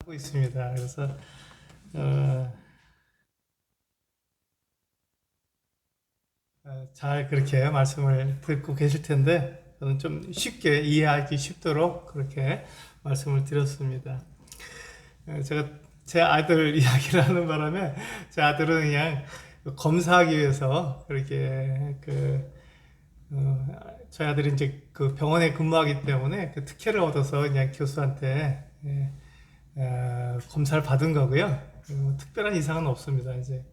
하고 있습니다. 그래서 어, 잘 그렇게 말씀을 듣고 계실 텐데 저는 좀 쉽게 이해하기 쉽도록 그렇게 말씀을 드렸습니다. 제가 제 아들 이야기를 하는 바람에 제 아들은 그냥 검사하기 위해서 그렇게 저희 아들이 이제 그 병원에 근무하기 때문에 그 특혜를 얻어서 그냥 교수한테 검사를 받은 거고요. 특별한 이상은 없습니다. 이제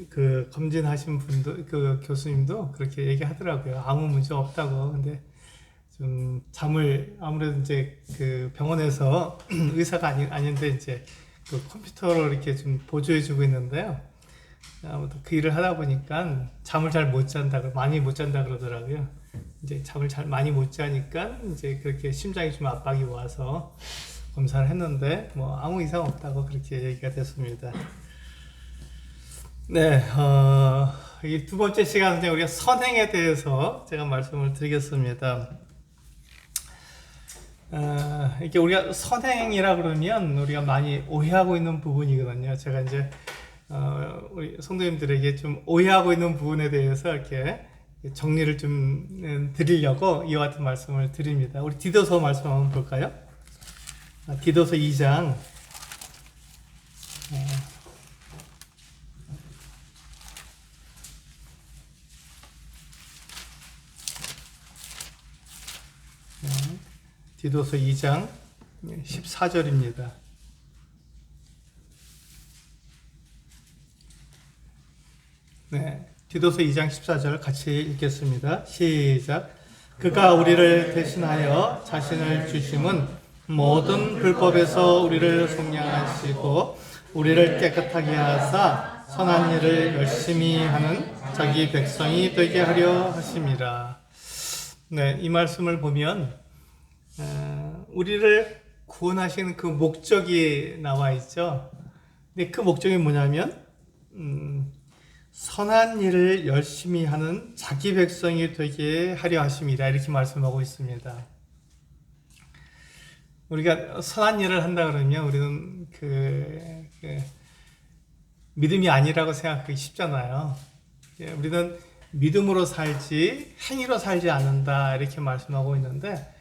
그 검진하신 분도 그 교수님도 그렇게 얘기하더라고요. 아무 문제 없다고. 근데 좀 잠을 아무래도 이제 그 병원에서 의사가 아닌데 이제 그 컴퓨터로 이렇게 좀 보조해주고 있는데요. 아무튼 그 일을 하다 보니까 잠을 잘 못 잔다, 많이 못 잔다 그러더라고요. 이제 잠을 잘 많이 못 자니까 이제 그렇게 심장이 좀 압박이 와서 검사를 했는데 뭐 아무 이상 없다고 그렇게 얘기가 됐습니다. 네, 이 두 번째 시간은 우리가 선행에 대해서 제가 말씀을 드리겠습니다. 이게 우리가 선행이라 그러면 우리가 많이 오해하고 있는 부분이거든요. 제가 이제 우리 성도님들에게 좀 오해하고 있는 부분에 대해서 이렇게 정리를 좀 드리려고 이와 같은 말씀을 드립니다. 우리 디도서 말씀 한번 볼까요? 디도서 2장 디도서 2장 14절입니다. 네, 디도서 2장 14절 같이 읽겠습니다. 시작. 그가 우리를 대신하여 자신을 주심은 모든 불법에서 우리를 속량하시고 우리를 깨끗하게 하사 선한 일을 열심히 하는 자기 백성이 되게 하려 하심이라. 네, 이 말씀을 보면 우리를 구원하시는 그 목적이 나와 있죠. 근데 그 목적이 뭐냐면 선한 일을 열심히 하는 자기 백성이 되게 하려 하심이라 이렇게 말씀하고 있습니다. 우리가 선한 일을 한다 그러면 우리는 믿음이 아니라고 생각하기 쉽잖아요. 우리는 믿음으로 살지 행위로 살지 않는다 이렇게 말씀하고 있는데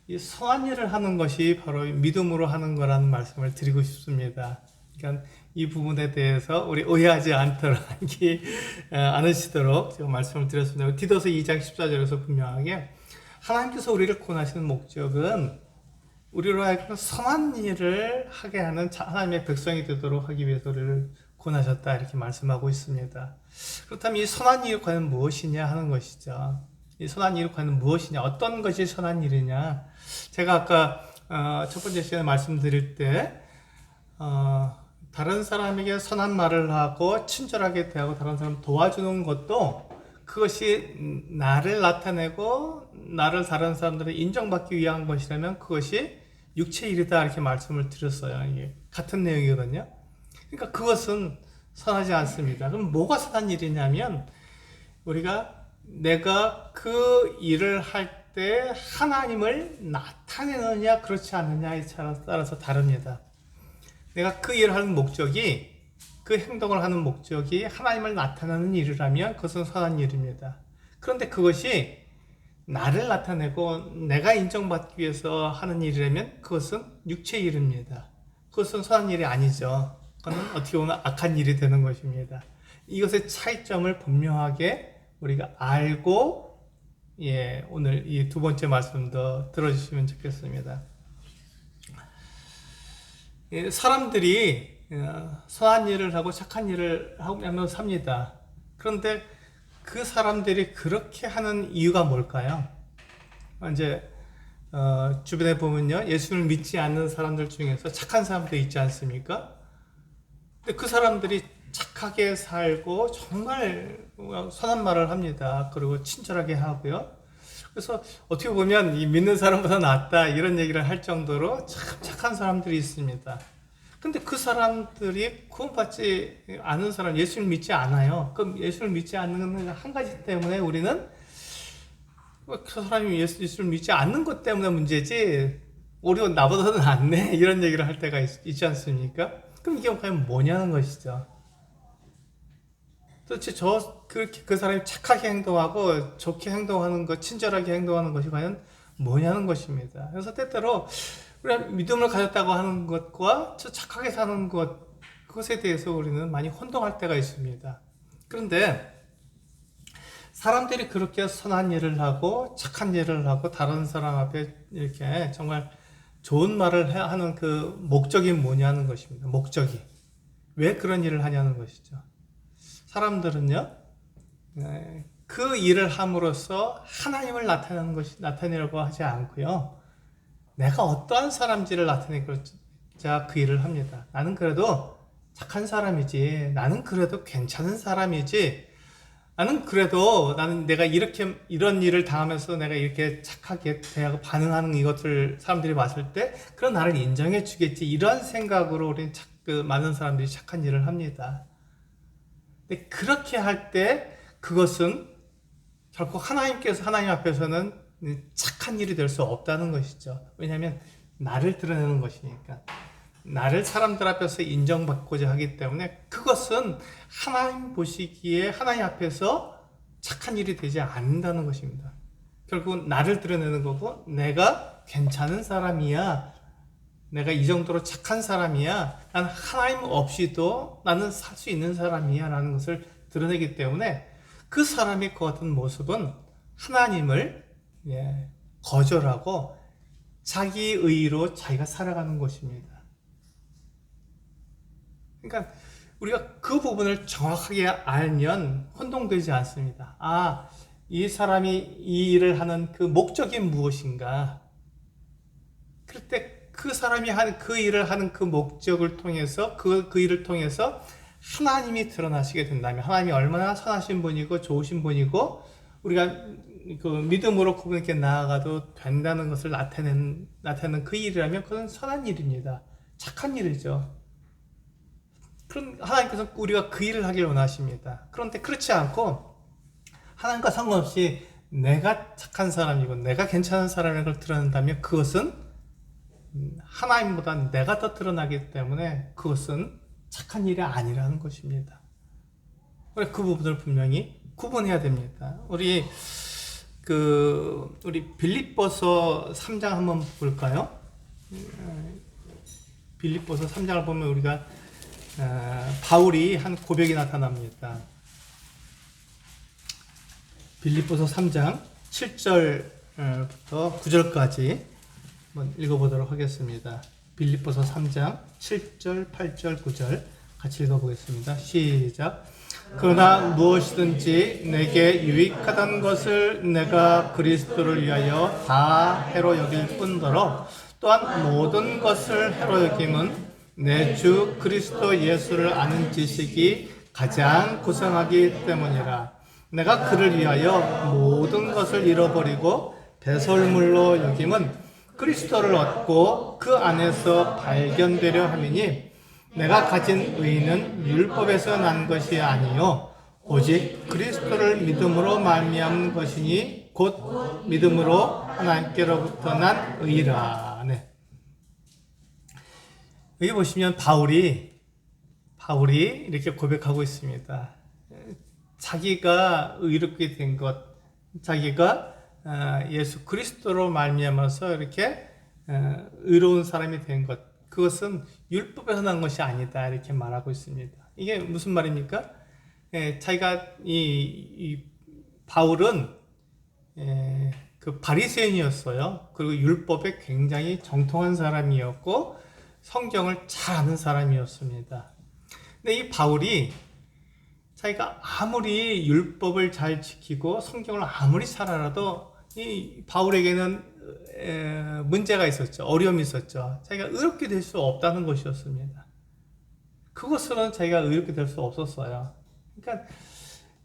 이 선한 일을 하는 것이 바로 믿음으로 하는 거라는 말씀을 드리고 싶습니다. 그러니까 이 부분에 대해서 우리 오해하지 않으시도록 제가 말씀을 드렸습니다. 디도서 2장 14절에서 분명하게 하나님께서 우리를 구원하시는 목적은 우리로 하여금 선한 일을 하게 하는 하나님의 백성이 되도록 하기 위해서 우리를 구원하셨다 이렇게 말씀하고 있습니다. 그렇다면 이 선한 일이 과연 무엇이냐 하는 것이죠. 이 선한 일이 과연 무엇이냐, 어떤 것이 선한 일이냐. 제가 아까 첫 번째 시간에 말씀드릴 때 다른 사람에게 선한 말을 하고 친절하게 대하고 다른 사람을 도와주는 것도 그것이 나를 나타내고 나를 다른 사람들이 인정받기 위한 것이라면 그것이 육체의 일이다 이렇게 말씀을 드렸어요. 이게 같은 내용이거든요. 그러니까 그것은 선하지 않습니다. 그럼 뭐가 선한 일이냐면 내가 그 일을 할 때 하나님을 나타내느냐 그렇지 않느냐에 따라서 다릅니다. 내가 그 일을 하는 목적이 그 행동을 하는 목적이 하나님을 나타내는 일이라면 그것은 선한 일입니다. 그런데 그것이 나를 나타내고 내가 인정받기 위해서 하는 일이라면 그것은 육체의 일입니다. 그것은 선한 일이 아니죠. 그건 어떻게 보면 악한 일이 되는 것입니다. 이것의 차이점을 분명하게 우리가 알고 오늘 이 두 번째 말씀도 들어주시면 좋겠습니다. 사람들이 선한 일을 하고 착한 일을 하며 삽니다. 그런데 그 사람들이 그렇게 하는 이유가 뭘까요? 이제 주변에 보면요, 예수를 믿지 않는 사람들 중에서 착한 사람들이 있지 않습니까? 근데 그 사람들이 착하게 살고 정말 선한 말을 합니다. 그리고 친절하게 하고요. 그래서 어떻게 보면 이 믿는 사람보다 낫다 이런 얘기를 할 정도로 참 착한 사람들이 있습니다. 근데 그 사람들이 구원받지 않은 사람, 예수를 믿지 않아요. 그럼 예수를 믿지 않는 한 가지 때문에 우리는 그 사람이 예수를 믿지 않는 것 때문에 문제지 우리 나보다는 낫네 이런 얘기를 할 때가 있지 않습니까? 그럼 이게 과연 뭐냐는 것이죠. 도대체 그렇게 그 사람이 착하게 행동하고 좋게 행동하는 것, 친절하게 행동하는 것이 과연 뭐냐는 것입니다. 그래서 때때로 우리가 믿음을 가졌다고 하는 것과 저 착하게 사는 것, 그것에 대해서 우리는 많이 혼동할 때가 있습니다. 그런데 사람들이 그렇게 선한 일을 하고 착한 일을 하고 다른 사람 앞에 이렇게 정말 좋은 말을 하는 그 목적이 뭐냐는 것입니다. 목적이. 왜 그런 일을 하냐는 것이죠. 사람들은요, 그 일을 함으로써 하나님을 나타내려고 하지 않고요, 내가 어떠한 사람인지를 나타내고자 그 일을 합니다. 나는 그래도 착한 사람이지, 나는 그래도 괜찮은 사람이지, 나는 내가 이런 일을 당하면서 내가 이렇게 착하게 대하고 반응하는 이것을 사람들이 봤을 때, 그런 나를 인정해 주겠지, 이런 생각으로 많은 사람들이 착한 일을 합니다. 근데 그렇게 할 때 그것은 결코 하나님 앞에서는 착한 일이 될 수 없다는 것이죠. 왜냐하면 나를 드러내는 것이니까. 나를 사람들 앞에서 인정받고자 하기 때문에 그것은 하나님 보시기에 하나님 앞에서 착한 일이 되지 않는다는 것입니다. 결국은 나를 드러내는 거고, 내가 괜찮은 사람이야, 내가 이 정도로 착한 사람이야, 나는 하나님 없이도 나는 살 수 있는 사람이야 라는 것을 드러내기 때문에 그 사람의 그 같은 모습은 하나님을 거절하고 자기 의로 자기가 살아가는 것입니다. 그러니까 우리가 그 부분을 정확하게 알면 혼동되지 않습니다. 아, 이 사람이 이 일을 하는 그 목적이 무엇인가? 그럴 때 그 사람이 그 일을 하는 그 목적을 통해서 그 일을 통해서 하나님이 드러나시게 된다면, 하나님이 얼마나 선하신 분이고 좋으신 분이고 우리가 그 믿음으로 그분께 나아가도 된다는 것을 나타내는 그 일이라면 그건 선한 일입니다. 착한 일이죠. 그럼 하나님께서 우리가 그 일을 하길 원하십니다. 그런데 그렇지 않고 하나님과 상관없이 내가 착한 사람이고 내가 괜찮은 사람인 걸 드러낸다면 그것은 하나님보다 내가 더 드러나기 때문에 그것은 착한 일이 아니라는 것입니다. 그 부분을 분명히 구분해야 됩니다. 우리 빌립보서 3장 한번 볼까요? 빌립보서 3장을 보면 우리가 바울이 한 고백이 나타납니다. 빌립보서 3장 7절부터 9절까지 한번 읽어보도록 하겠습니다. 빌립보서 3장 7절, 8절, 9절 같이 읽어보겠습니다. 시작. 그러나 무엇이든지 내게 유익하다는 것을 내가 그리스도를 위하여 다 해로 여길 뿐더러 또한 모든 것을 해로 여김은 내 주 그리스도 예수를 아는 지식이 가장 고상하기 때문이라. 내가 그를 위하여 모든 것을 잃어버리고 배설물로 여김은 그리스도를 얻고 그 안에서 발견되려 함이니, 내가 가진 의는 율법에서 난 것이 아니요 오직 그리스도를 믿음으로 말미암은 것이니 곧 믿음으로 하나님께로부터 난 의라. 네. 여기 보시면 바울이 이렇게 고백하고 있습니다. 자기가 의롭게 된 것, 자기가 예수 그리스도로 말미암아서 이렇게 의로운 사람이 된 것, 그것은 율법에서 난 것이 아니다 이렇게 말하고 있습니다. 이게 무슨 말입니까? 자기가 이 바울은 그 바리새인이었어요. 그리고 율법에 굉장히 정통한 사람이었고 성경을 잘 아는 사람이었습니다. 근데 이 바울이 자기가 아무리 율법을 잘 지키고 성경을 아무리 잘 알아도 이 바울에게는 문제가 있었죠. 어려움이 있었죠. 자기가 의롭게 될 수 없다는 것이었습니다. 그것으로는 자기가 의롭게 될 수 없었어요. 그러니까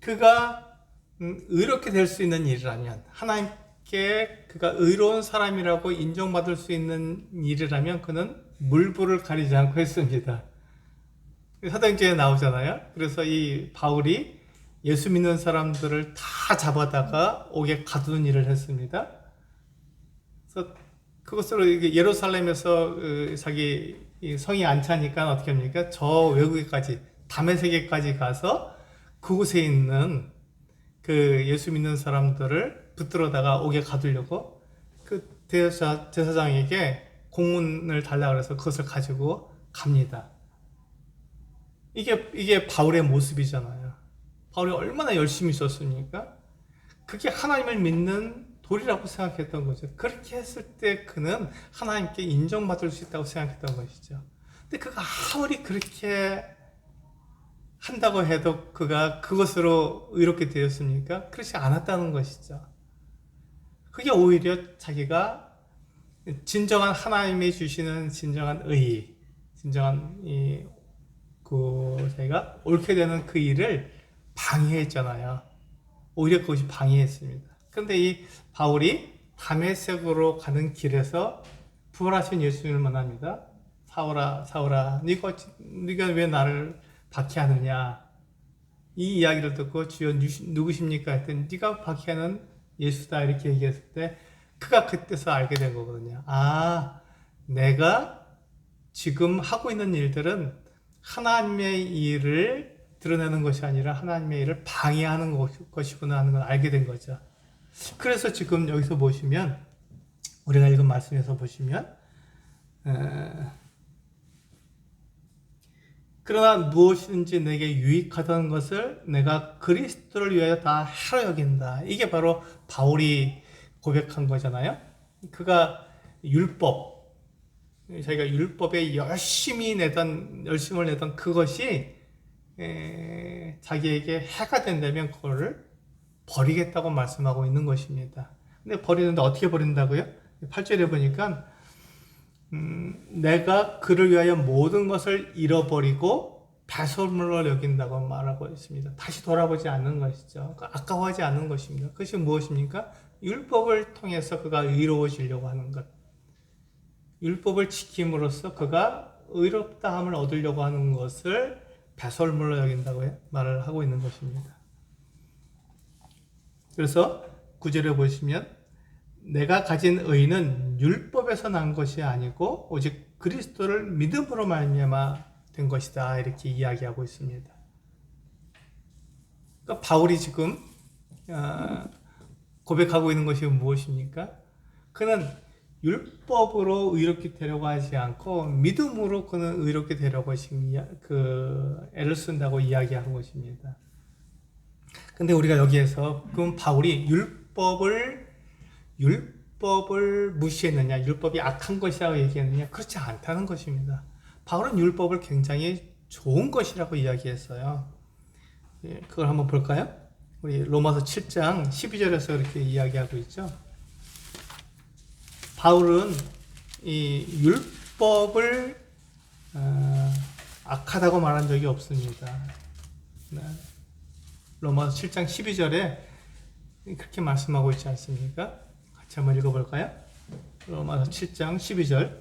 그가 의롭게 될 수 있는 일이라면, 하나님께 그가 의로운 사람이라고 인정받을 수 있는 일이라면 그는 물불을 가리지 않고 했습니다. 사도행전에 나오잖아요. 그래서 이 바울이 예수 믿는 사람들을 다 잡아다가 옥에 가두는 일을 했습니다. 그래서 그것으로 예루살렘에서 자기 이 성이 안 차니까 어떻게 합니까? 저 외국에까지 다메섹에까지 가서 그곳에 있는 그 예수 믿는 사람들을 붙들어다가 오게 가두려고 그 제사장에게 공문을 달라 그래서 그것을 가지고 갑니다. 이게 바울의 모습이잖아요. 바울이 얼마나 열심히 있었습니까? 그게 하나님을 믿는 도리라고 생각했던 거죠. 그렇게 했을 때 그는 하나님께 인정받을 수 있다고 생각했던 것이죠. 근데 그가 아무리 그렇게 한다고 해도 그가 그것으로 의롭게 되었습니까? 그렇지 않았다는 것이죠. 그게 오히려 자기가 진정한 하나님이 주시는 진정한 의, 진정한 자기가 옳게 되는 그 일을 방해했잖아요. 오히려 그것이 방해했습니다. 그런데 이 바울이 다메섹으로 가는 길에서 부활하신 예수님을 만납니다. 사울아, 사울아, 네가 왜 나를 박해하느냐? 이 이야기를 듣고 주여 누구십니까? 했더니 네가 박해하는 예수다 이렇게 얘기했을 때 그가 그때서 알게 된 거거든요. 아, 내가 지금 하고 있는 일들은 하나님의 일을 드러내는 것이 아니라 하나님의 일을 방해하는 것이구나 하는 걸 알게 된 거죠. 그래서 지금 여기서 보시면 우리가 읽은 말씀에서 보시면 그러나 무엇이든지 내게 유익하던 것을 내가 그리스도를 위하여 다 하려 여긴다. 이게 바로 바울이 고백한 거잖아요. 그가 자기가 율법에 열심을 내던 그것이 자기에게 해가 된다면 그거를 버리겠다고 말씀하고 있는 것입니다. 근데 버리는데 어떻게 버린다고요? 8절에 보니까 내가 그를 위하여 모든 것을 잃어버리고 배설물로 여긴다고 말하고 있습니다. 다시 돌아보지 않는 것이죠. 아까워하지 않는 것입니다. 그것이 무엇입니까? 율법을 통해서 그가 의로워지려고 하는 것. 율법을 지킴으로써 그가 의롭다함을 얻으려고 하는 것을 배설물로 여긴다고 말을 하고 있는 것입니다. 그래서 9절에 보시면 내가 가진 의는 율법에서 난 것이 아니고 오직 그리스도를 믿음으로 말미암아 된 것이다 이렇게 이야기하고 있습니다. 그러니까 바울이 지금 고백하고 있는 것이 무엇입니까? 그는 율법으로 의롭게 되려고 하지 않고 믿음으로 그는 의롭게 되려고 애를 쓴다고 이야기한 것입니다. 근데 우리가 여기에서 그럼 바울이 율법을 무시했느냐, 율법이 악한 것이라고 얘기했느냐? 그렇지 않다는 것입니다. 바울은 율법을 굉장히 좋은 것이라고 이야기했어요. 그걸 한번 볼까요? 우리 로마서 7장 12절에서 이렇게 이야기하고 있죠. 바울은 이 율법을 악하다고 말한 적이 없습니다. 로마서 7장 12절에 그렇게 말씀하고 있지 않습니까? 같이 한번 읽어볼까요? 로마서 7장 12절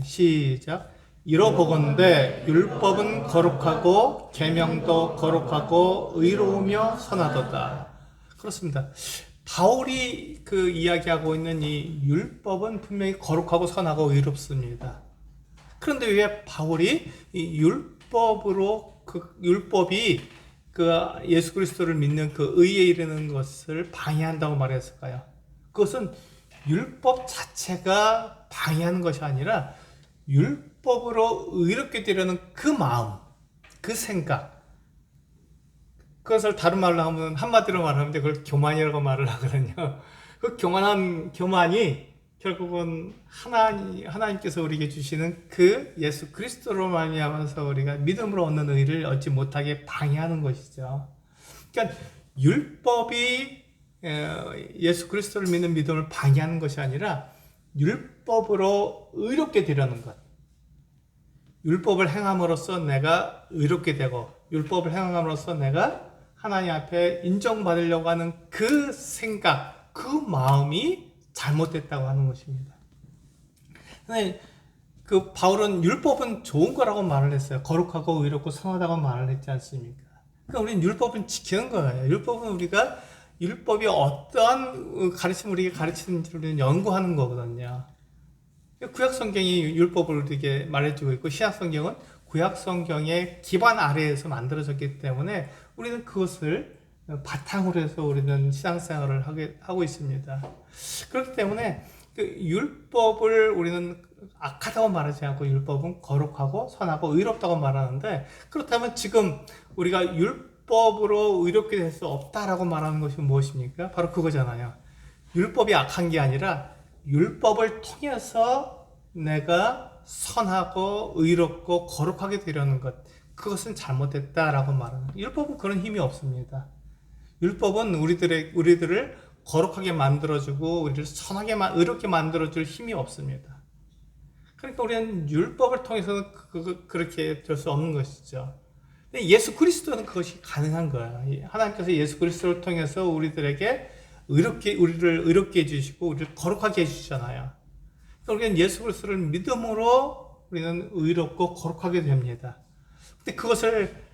시작. 이러보건대 율법은 거룩하고 계명도 거룩하고 의로우며 선하도다. 그렇습니다. 바울이 그 이야기하고 있는 이 율법은 분명히 거룩하고 선하고 의롭습니다. 그런데 왜 바울이 이 율법이 그 예수 그리스도를 믿는 그 의에 이르는 것을 방해한다고 말했을까요? 그것은 율법 자체가 방해하는 것이 아니라 율법으로 의롭게 되려는 그 마음, 그 생각, 그것을 다른 말로 하면 한마디로 말하면 그걸 교만이라고 말을 하거든요. 그 교만이 결국은 하나님께서 우리에게 주시는 그 예수 그리스도로 말미암아서 우리가 믿음으로 얻는 의를 얻지 못하게 방해하는 것이죠. 그러니까 율법이 예수 그리스도를 믿는 믿음을 방해하는 것이 아니라 율법으로 의롭게 되려는 것. 율법을 행함으로써 내가 의롭게 되고 율법을 행함으로써 내가 하나님 앞에 인정받으려고 하는 그 생각, 그 마음이 잘못됐다고 하는 것입니다. 근데 그 바울은 율법은 좋은 거라고 말을 했어요. 거룩하고 의롭고 선하다고 말을 했지 않습니까? 그러니까 우리는 율법은 지키는 거예요. 율법이 어떠한 가르침을 우리에게 가르치는지를 우리는 연구하는 거거든요. 구약 성경이 율법을 우리에게 말해주고 있고 신약 성경은 구약 성경의 기반 아래에서 만들어졌기 때문에 우리는 그것을 바탕으로 해서 우리는 신앙생활을 하고 있습니다. 그렇기 때문에 그 율법을 우리는 악하다고 말하지 않고 율법은 거룩하고 선하고 의롭다고 말하는데, 그렇다면 지금 우리가 율법으로 의롭게 될 수 없다라고 말하는 것이 무엇입니까? 바로 그거잖아요. 율법이 악한 게 아니라 율법을 통해서 내가 선하고 의롭고 거룩하게 되려는 것, 그것은 잘못됐다라고 말하는, 율법은 그런 힘이 없습니다. 율법은 우리들을 거룩하게 만들어주고 우리를 선하게 의롭게 만들어줄 힘이 없습니다. 그러니까 우리는 율법을 통해서는 그렇게 될 수 없는 것이죠. 근데 예수 그리스도는 그것이 가능한 거예요. 하나님께서 예수 그리스도를 통해서 우리를 의롭게 해주시고 우리를 거룩하게 해주시잖아요. 그러니까 우리는 예수 그리스도를 믿음으로 우리는 의롭고 거룩하게 됩니다. 근데 그것을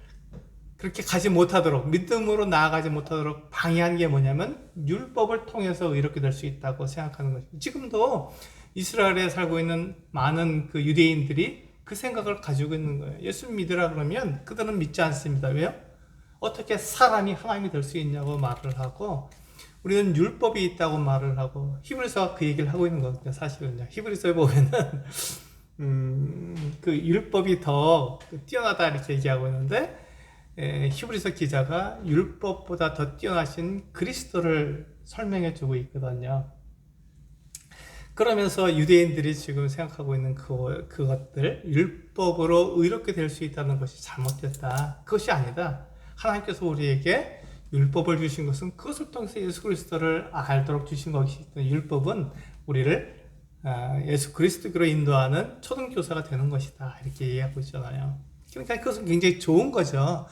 그렇게 가지 못하도록, 믿음으로 나아가지 못하도록 방해한 게 뭐냐면 율법을 통해서 의롭게 될 수 있다고 생각하는 것입니다. 지금도 이스라엘에 살고 있는 많은 그 유대인들이 그 생각을 가지고 있는 거예요. 예수 믿으라 그러면 그들은 믿지 않습니다. 왜요? 어떻게 사람이 하나님이 될 수 있냐고 말을 하고, 우리는 율법이 있다고 말을 하고, 히브리서가 그 얘기를 하고 있는 거거든요. 사실은요. 히브리서에 보면은 그 율법이 더 뛰어나다 이렇게 얘기하고 있는데, 히브리서 기자가 율법보다 더 뛰어나신 그리스도를 설명해 주고 있거든요. 그러면서 유대인들이 지금 생각하고 있는 그것들, 율법으로 의롭게 될 수 있다는 것이 잘못됐다. 그것이 아니다. 하나님께서 우리에게 율법을 주신 것은 그것을 통해서 예수 그리스도를 알도록 주신 것이기 때문에, 율법은 우리를 예수 그리스도로 인도하는 초등교사가 되는 것이다. 이렇게 얘기하고 있잖아요. 그러니까 그것은 굉장히 좋은 거죠.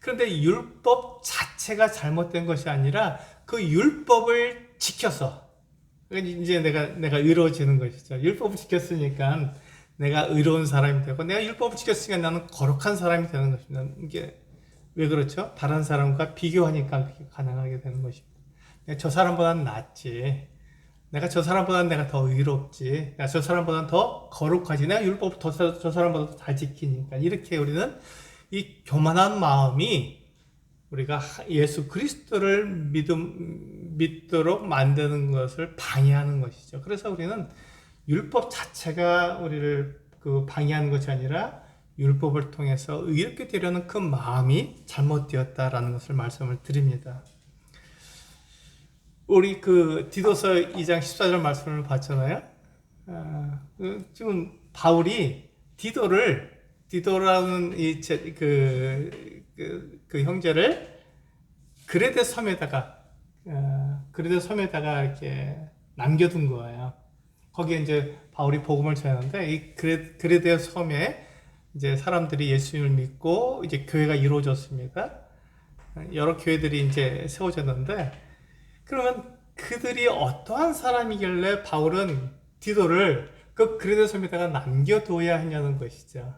그런데 율법 자체가 잘못된 것이 아니라 그 율법을 지켜서, 이제 내가 의로워지는 것이죠. 율법을 지켰으니까 내가 의로운 사람이 되고, 내가 율법을 지켰으니까 나는 거룩한 사람이 되는 것입니다. 이게 왜 그렇죠? 다른 사람과 비교하니까 그렇게 가능하게 되는 것입니다. 내가 저 사람보다는 낫지. 내가 저 사람보다는 내가 더 의롭지. 내가 저 사람보다는 더 거룩하지. 내가 율법을 저 사람보다 더 잘 지키니까. 이렇게 우리는 이 교만한 마음이 우리가 예수 그리스도를 믿도록 만드는 것을 방해하는 것이죠. 그래서 우리는 율법 자체가 우리를 방해하는 것이 아니라 율법을 통해서 의롭게 되려는 그 마음이 잘못되었다라는 것을 말씀을 드립니다. 우리 디도서 2장 14절 말씀을 봤잖아요. 지금 바울이 디도라는 그 형제를 그레데 섬에다가 이렇게 남겨둔 거예요. 거기에 이제 바울이 복음을 전하는데, 이 그레데 섬에 이제 사람들이 예수님을 믿고 이제 교회가 이루어졌습니다. 여러 교회들이 이제 세워졌는데, 그러면 그들이 어떠한 사람이길래 바울은 디도를 그 그레데 섬에다가 남겨둬야 하냐는 것이죠.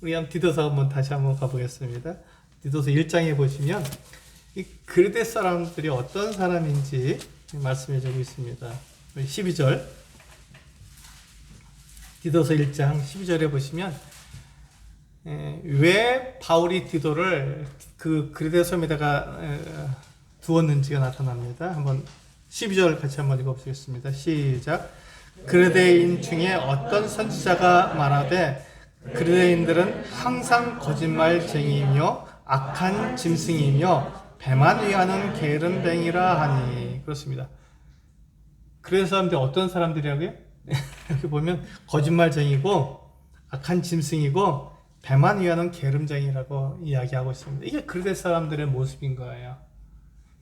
우리 디도서 다시 한번 가보겠습니다. 디도서 1장에 보시면 이 그레데 사람들이 어떤 사람인지 말씀해 주고 있습니다. 12절, 디도서 1장 12절에 보시면 왜 바울이 디도를 그 그레데 섬에다가 두었는지가 나타납니다. 한번 12절 같이 한번 읽어보시겠습니다. 시작. 그레데인 중에 어떤 선지자가 말하되 그레데인들은 항상 거짓말쟁이이며 악한 짐승이며 배만 위하는 게으름뱅이라 하니. 그렇습니다. 그레데 사람들이 어떤 사람들이라고요? 이렇게 보면 거짓말쟁이고 악한 짐승이고 배만 위하는 게으름쟁이라고 이야기하고 있습니다. 이게 그레데 사람들의 모습인 거예요.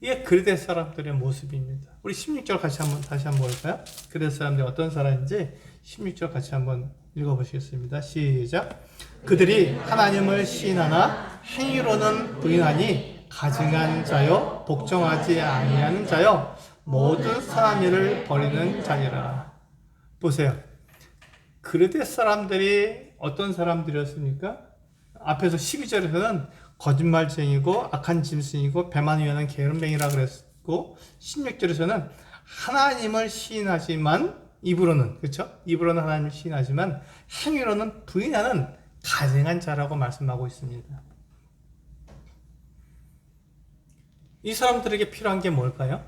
이게 그레데 사람들의 모습입니다. 우리 16절 다시 한번 볼까요? 그레데 사람들이 어떤 사람인지 16절 같이 한번 읽어보시겠습니다. 시작. 그들이 하나님을 시인하나 행위로는 부인하니 가증한 자요 복종하지 아니하는 자요 모두 선한 일을 버리는 자니라. 보세요. 그레데 사람들이 어떤 사람들이었습니까? 앞에서 12절에서는 거짓말쟁이고 악한 짐승이고 배만 위하는 게으름뱅이라 그랬고, 16절에서는 하나님을 시인하지만 입으로는, 그렇죠? 입으로는 하나님을 시인하지만 행위로는 부인하는 가증한 자라고 말씀하고 있습니다. 이 사람들에게 필요한 게 뭘까요?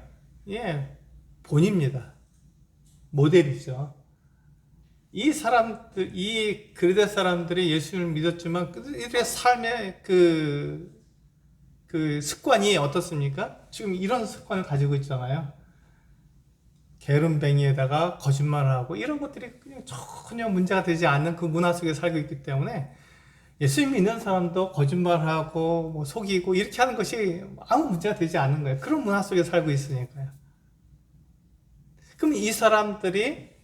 예, 본입니다. 모델이죠. 이 사람들, 이 그리데 사람들이 예수를 믿었지만 그들의 삶의 그 습관이 어떻습니까? 지금 이런 습관을 가지고 있잖아요. 게으름뱅이에다가 거짓말하고 이런 것들이 그냥 전혀 문제가 되지 않는 그 문화 속에 살고 있기 때문에 예수 믿는 사람도 거짓말하고 뭐 속이고 이렇게 하는 것이 아무 문제가 되지 않는 거예요. 그런 문화 속에 살고 있으니까요. 그럼 이 사람들에게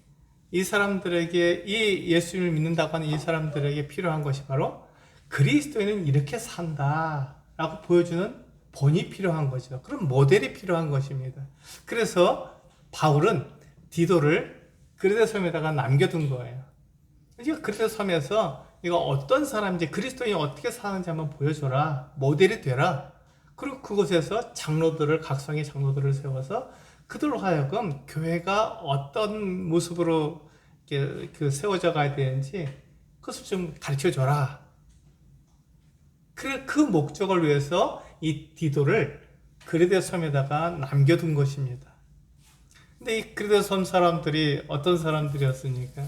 이 예수를 믿는다고 하는 이 사람들에게 필요한 것이 바로 그리스도인은 이렇게 산다라고 보여주는 본이 필요한 거죠. 그런 모델이 필요한 것입니다. 그래서 바울은 디도를 그리데 섬에다가 남겨둔 거예요. 그러니까 그리데 섬에서 이거 어떤 사람인지 그리스도인이 어떻게 사는지 한번 보여줘라. 모델이 되라. 그리고 그곳에서 장로들을 각성의 장로들을 세워서 그들로 하여금 교회가 어떤 모습으로 그 세워져 가야 되는지 그것을 좀 가르쳐 줘라. 그 목적을 위해서 이 디도를 그리데 섬에다가 남겨둔 것입니다. 근데 이 그리데 섬 사람들이 어떤 사람들이었습니까?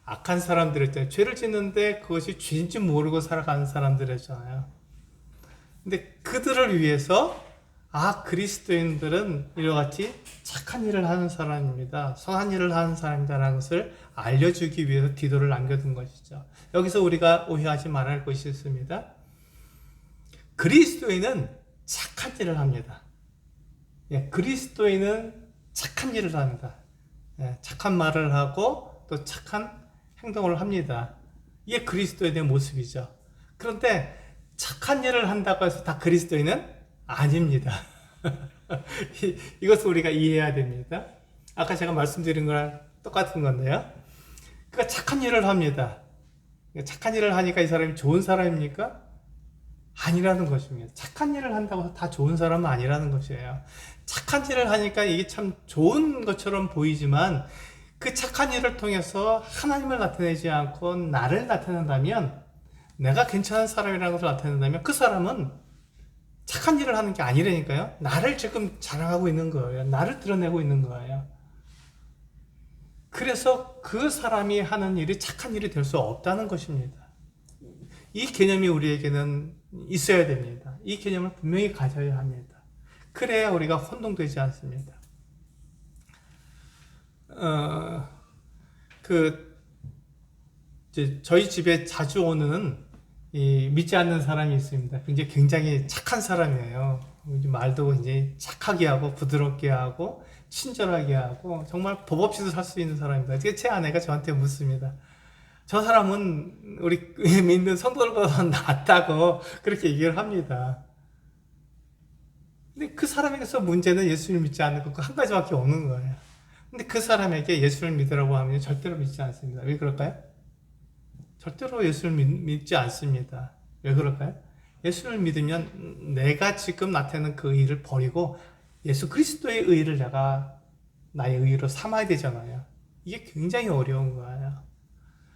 악한 사람들이었잖아요. 죄를 짓는데 그것이 죄인지 모르고 살아가는 사람들이었잖아요. 근데 그들을 위해서 그리스도인들은 이와 같이 착한 일을 하는 사람입니다. 선한 일을 하는 사람이다라는 것을 알려주기 위해서 디도를 남겨둔 것이죠. 여기서 우리가 오해하지 말아야 할 것이 있습니다. 그리스도인은 착한 일을 합니다. 그리스도인은 착한 일을 합니다. 착한 말을 하고 또 착한 행동을 합니다. 이게 그리스도인의 모습이죠. 그런데 착한 일을 한다고 해서 다 그리스도인은 아닙니다. 이것을 우리가 이해해야 됩니다. 아까 제가 말씀드린 거랑 똑같은 건데요. 그러니까 착한 일을 합니다. 착한 일을 하니까 이 사람이 좋은 사람입니까? 아니라는 것입니다. 착한 일을 한다고 해서 다 좋은 사람은 아니라는 것이에요. 착한 일을 하니까 이게 참 좋은 것처럼 보이지만 그 착한 일을 통해서 하나님을 나타내지 않고 나를 나타낸다면, 내가 괜찮은 사람이라는 것을 나타낸다면 그 사람은 착한 일을 하는 게 아니라니까요. 나를 지금 자랑하고 있는 거예요. 나를 드러내고 있는 거예요. 그래서 그 사람이 하는 일이 착한 일이 될 수 없다는 것입니다. 이 개념이 우리에게는 있어야 됩니다. 이 개념을 분명히 가져야 합니다. 그래야 우리가 혼동되지 않습니다. 저희 집에 자주 오는 믿지 않는 사람이 있습니다. 굉장히 착한 사람이에요. 말도 이제 착하게 하고 부드럽게 하고 친절하게 하고 정말 법 없이도 살 수 있는 사람입니다. 제 아내가 저한테 묻습니다. 저 사람은 우리 믿는 성도들보다 낫다고 그렇게 얘기를 합니다. 근데 그 사람에게서 문제는 예수를 믿지 않는 것 한 가지밖에 없는 거예요. 근데 그 사람에게 예수를 믿으라고 하면 절대로 믿지 않습니다. 왜 그럴까요? 절대로 예수를 믿지 않습니다. 왜 그럴까요? 예수를 믿으면 내가 지금 나타내는 그 의의를 버리고 예수 그리스도의 의의를 내가 나의 의의로 삼아야 되잖아요. 이게 굉장히 어려운 거예요.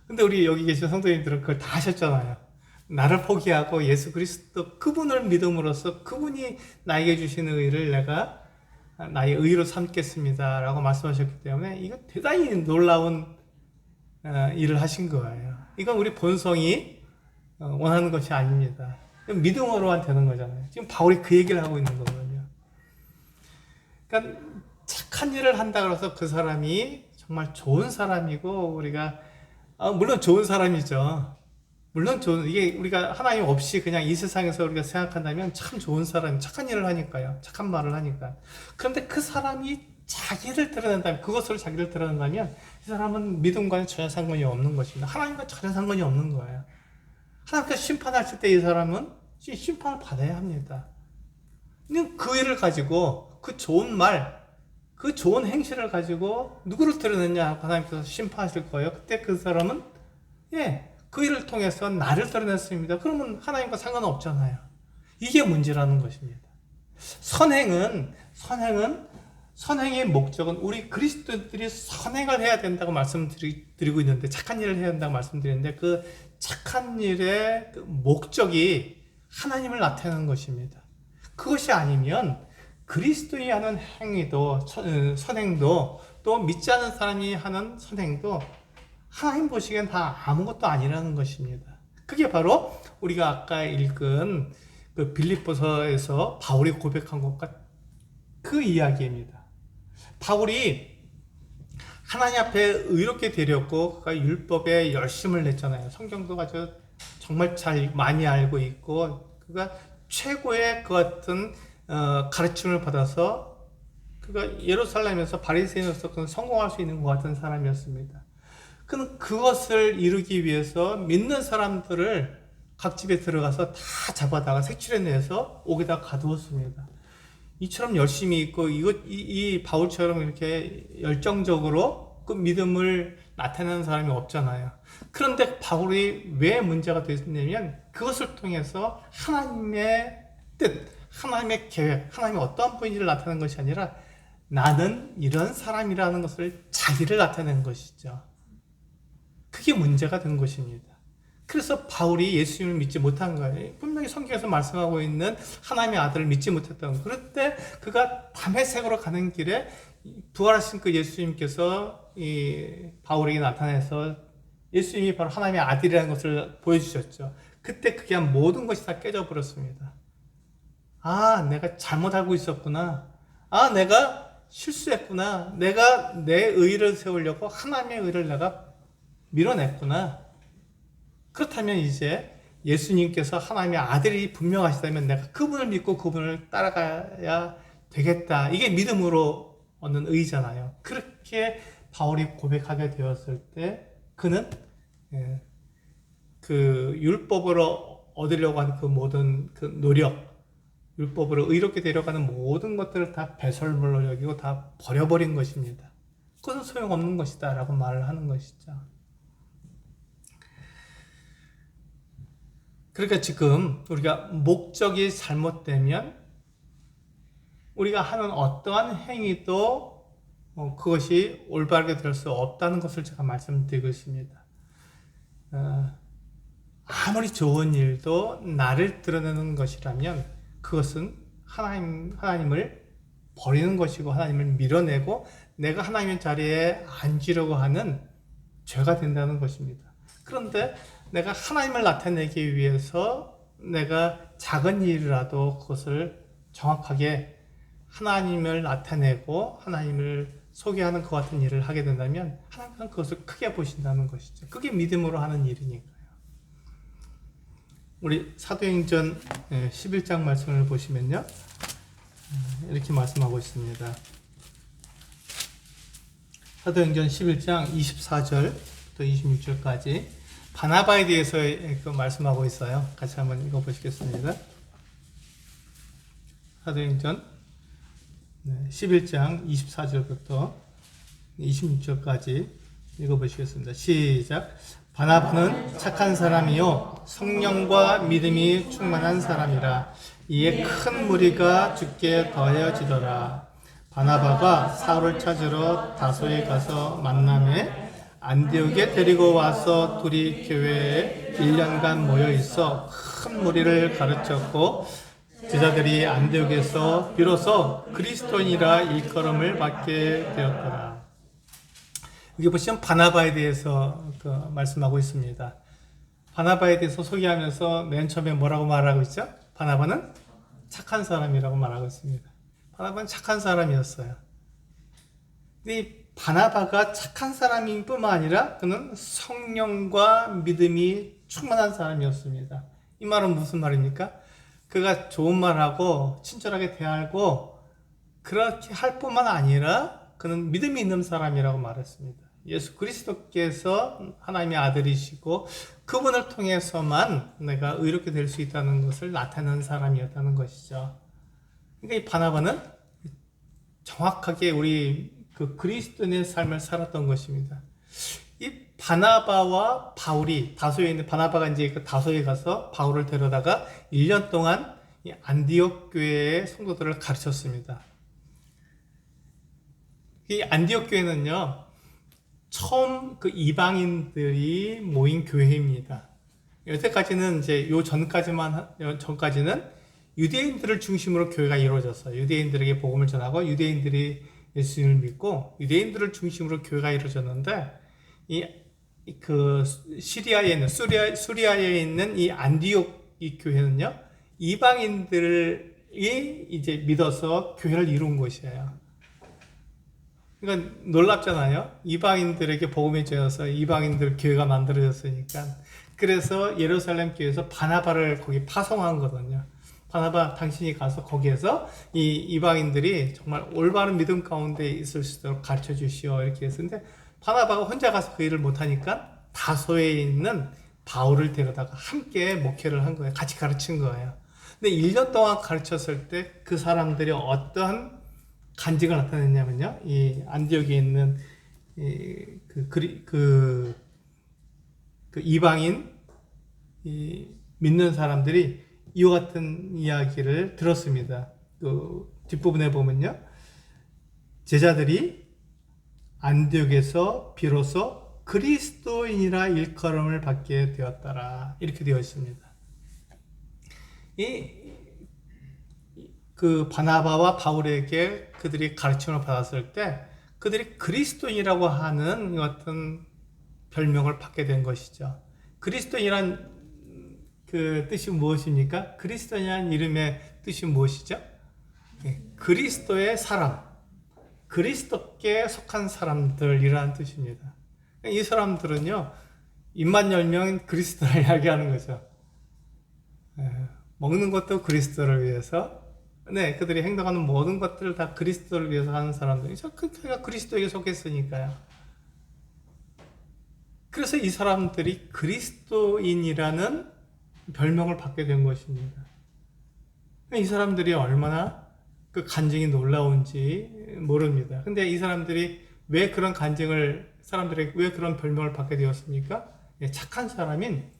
근데 우리 여기 계신 성도님들은 그걸 다 하셨잖아요. 나를 포기하고 예수 그리스도 그분을 믿음으로써 그분이 나에게 주시는 의의를 내가 나의 의의로 삼겠습니다 라고 말씀하셨기 때문에 이거 대단히 놀라운 일을 하신 거예요. 이건 우리 본성이 원하는 것이 아닙니다. 믿음으로만 되는 거잖아요. 지금 바울이 그 얘기를 하고 있는 거거든요. 그러니까 착한 일을 한다 그래서 그 사람이 정말 좋은 사람이고 우리가 물론 좋은 사람이죠. 물론 이게 우리가 하나님 없이 그냥 이 세상에서 우리가 생각한다면 참 좋은 사람, 착한 일을 하니까요. 착한 말을 하니까. 그런데 그 사람이 자기를 드러낸다면, 그것으로 자기를 드러낸다면 이 사람은 믿음과는 전혀 상관이 없는 것입니다. 하나님과 전혀 상관이 없는 거예요. 하나님께서 심판하실 때 이 사람은 심판을 받아야 합니다. 그 일을 가지고 그 좋은 말, 그 좋은 행실을 가지고 누구를 드러냈냐 하나님께서 심판하실 거예요. 그때 그 사람은 그 일을 통해서 나를 드러냈습니다. 그러면 하나님과 상관없잖아요. 이게 문제라는 것입니다. 선행은 선행의 목적은 우리 그리스도인들이 선행을 해야 된다고 말씀드리고 있는데, 착한 일을 해야 된다고 말씀드리는데, 그 착한 일의 그 목적이 하나님을 나타내는 것입니다. 그것이 아니면 그리스도인이 하는 행위도, 선행도, 또 믿지 않은 사람이 하는 선행도 하나님 보시기엔 다 아무것도 아니라는 것입니다. 그게 바로 우리가 아까 읽은 그 빌립보서에서 바울이 고백한 것과 그 이야기입니다. 바울이 하나님 앞에 의롭게 되렸고, 그가 율법에 열심을 냈잖아요. 성경도 아주 정말 잘 많이 알고 있고, 그가 최고의 그 같은 가르침을 받아서 그가 예루살렘에서 바리새인으로서 성공할 수 있는 것 같은 사람이었습니다. 그는 그것을 이루기 위해서 믿는 사람들을 각 집에 들어가서 다 잡아다가 색출해내서 옥에다 가두었습니다. 이처럼 열심히 있고, 이 바울처럼 이렇게 열정적으로 그 믿음을 나타내는 사람이 없잖아요. 그런데 바울이 왜 문제가 됐냐면, 그것을 통해서 하나님의 뜻, 하나님의 계획, 하나님의 어떠한 분인지를 나타내는 것이 아니라 나는 이런 사람이라는 것을 자기를 나타내는 것이죠. 그게 문제가 된 것입니다. 그래서 바울이 예수님을 믿지 못한 거예요. 분명히 성경에서 말씀하고 있는 하나님의 아들을 믿지 못했던 거예요. 그럴 때 그가 다메섹으로 가는 길에 부활하신 그 예수님께서 이 바울에게 나타나서 예수님이 바로 하나님의 아들이라는 것을 보여주셨죠. 그때 그게 한 모든 것이 다 깨져버렸습니다. 아, 내가 잘못 알고 있었구나. 아, 내가 실수했구나. 내가 내 의를 세우려고 하나님의 의를 내가 밀어냈구나. 그렇다면 이제 예수님께서 하나님의 아들이 분명하시다면 내가 그분을 믿고 그분을 따라가야 되겠다. 이게 믿음으로 얻는 의잖아요. 그렇게 바울이 고백하게 되었을 때 그는 그 율법으로 얻으려고 하는 그 모든 그 노력, 율법으로 의롭게 되려가는 모든 것들을 다 배설물로 여기고 다 버려버린 것입니다. 그것은 소용없는 것이다 라고 말을 하는 것이죠. 그러니까 지금 우리가 목적이 잘못되면 우리가 하는 어떠한 행위도 그것이 올바르게 될 수 없다는 것을 제가 말씀드리고 있습니다. 아무리 좋은 일도 나를 드러내는 것이라면 그것은 하나님을 버리는 것이고 하나님을 밀어내고 내가 하나님의 자리에 앉으려고 하는 죄가 된다는 것입니다. 그런데 내가 하나님을 나타내기 위해서 내가 작은 일이라도 그것을 정확하게 하나님을 나타내고 하나님을 소개하는 것 같은 일을 하게 된다면 하나님은 그것을 크게 보신다는 것이죠. 그게 믿음으로 하는 일이니까요. 우리 사도행전 11장 말씀을 보시면요. 이렇게 말씀하고 있습니다. 사도행전 11장 24절부터 26절까지 바나바에 대해서 말씀하고 있어요. 같이 한번 읽어보시겠습니다. 사도행전 11장 24절부터 26절까지 읽어보시겠습니다. 시작. 바나바는 착한 사람이요 성령과 믿음이 충만한 사람이라. 이에 큰 무리가 주께 더해지더라. 바나바가 사울을 찾으러 다소에 가서 만나매 안디옥에 데리고 와서 둘이 교회에 1년간 모여 있어 큰 무리를 가르쳤고 제자들이 안디옥에서 비로소 그리스도인이라 일컬음을 받게 되었더라. 여기 보시면 바나바에 대해서 말씀하고 있습니다. 바나바에 대해서 소개하면서 맨 처음에 뭐라고 말하고 있죠? 바나바는 착한 사람이라고 말하고 있습니다. 바나바는 착한 사람이었어요. 근데 이 바나바가 착한 사람인 뿐만 아니라 그는 성령과 믿음이 충만한 사람이었습니다. 이 말은 무슨 말입니까? 그가 좋은 말하고 친절하게 대하고 그렇게 할 뿐만 아니라 그는 믿음이 있는 사람이라고 말했습니다. 예수 그리스도께서 하나님의 아들이시고 그분을 통해서만 내가 의롭게 될 수 있다는 것을 나타내는 사람이었다는 것이죠. 그러니까 이 바나바는 정확하게 우리 그 그리스도인의 삶을 살았던 것입니다. 이 바나바와 바울이 다소에 있는 바나바가 이제 그 다소에 가서 바울을 데려다가 1년 동안 이 안디옥 교회의 성도들을 가르쳤습니다. 이 안디옥 교회는요, 처음 그 이방인들이 모인 교회입니다. 여태까지는 이제 전까지는 유대인들을 중심으로 교회가 이루어졌어요. 유대인들에게 복음을 전하고 유대인들이 예수님을 믿고 유대인들을 중심으로 교회가 이루어졌는데, 수리아에 있는 이 안디옥 이 교회는요, 이방인들이 이제 믿어서 교회를 이룬 곳이에요. 그러니까 놀랍잖아요. 이방인들에게 복음이 전해서 이방인들 교회가 만들어졌으니까. 그래서 예루살렘 교회에서 바나바를 거기 파송한 거거든요. 바나바, 당신이 가서 거기에서 이 이방인들이 정말 올바른 믿음 가운데 있을 수 있도록 가르쳐 주시오, 이렇게 했는데, 바나바가 혼자 가서 그 일을 못하니까 다소에 있는 바울을 데려다가 함께 목회를 한 거예요. 같이 가르친 거예요. 근데 1년 동안 가르쳤을 때 그 사람들이 어떤 간증을 나타냈냐면요, 이 안디옥에 있는 그 이방인 믿는 사람들이 이와 같은 이야기를 들었습니다. 그 뒷부분에 보면요, 제자들이 안디옥에서 비로소 그리스도인이라 일컬음을 받게 되었더라, 이렇게 되어 있습니다. 그 바나바와 바울에게 그들이 가르침을 받았을 때 그들이 그리스도인이라고 하는 어떤 별명을 받게 된 것이죠. 그리스도인이란 그 뜻이 무엇입니까? 그리스도인이라는 이름의 뜻이 무엇이죠? 그리스도의 사람, 그리스도께 속한 사람들이라는 뜻입니다. 이 사람들은요, 입만 열면 그리스도를 이야기하는 거죠. 먹는 것도 그리스도를 위해서, 네, 그들이 행동하는 모든 것들을 다 그리스도를 위해서 하는 사람들이죠. 그러니까 그리스도에게 속했으니까요. 그래서 이 사람들이 그리스도인이라는 별명을 받게 된 것입니다. 이 사람들이 얼마나 그 간증이 놀라운지 모릅니다. 근데 이 사람들이 왜 그런 사람들에게 왜 그런 별명을 받게 되었습니까? 착한 사람인